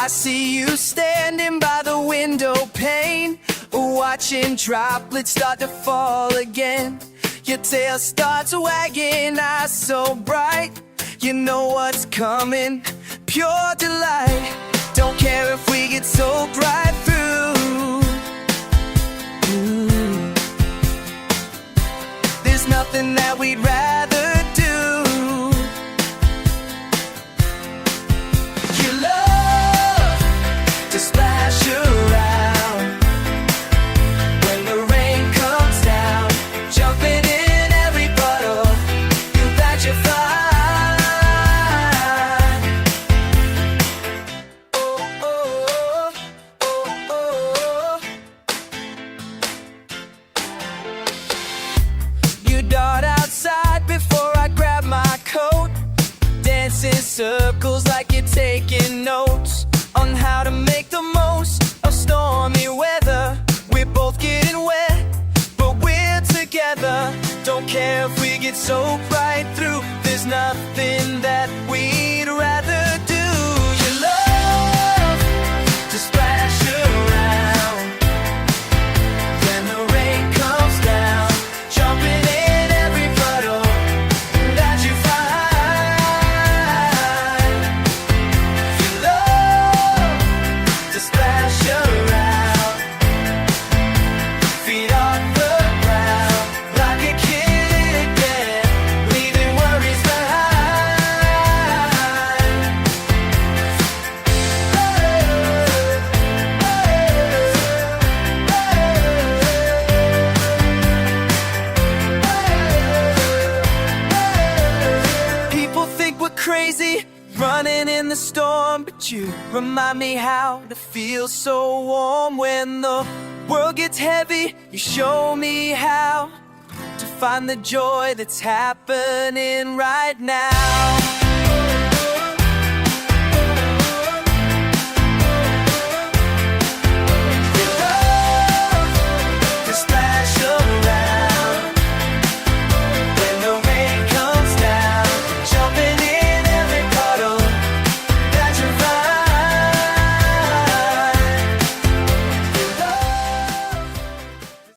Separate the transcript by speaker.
Speaker 1: I see you standing by the window pane, watching droplets start to fall again. Your tail starts wagging, eyes so bright. You know what's coming, pure delight. Don't care if we get soaked right through. There's nothing that we'd rather do. You love to splash around when the rain comes down, jumping in every puddle that you find. Oh, oh, oh, oh, oh. You dart outside before I grab my coat, dancing circles like you're taking notes on how to make the most of stormy weather. We're both getting wet, but we're together. Don't care if we get soaked right through. There's nothing that we'd rather do. You love to splash around when the rain comes down, jumping in every puddle that you find. You love to splash around, feet on the ground, like a kid again, leaving worries behind. People think we're crazy, running in the storm, but you remind me how to feel so warm. When the world gets heavy, you show me how to find the joy that's happening right now.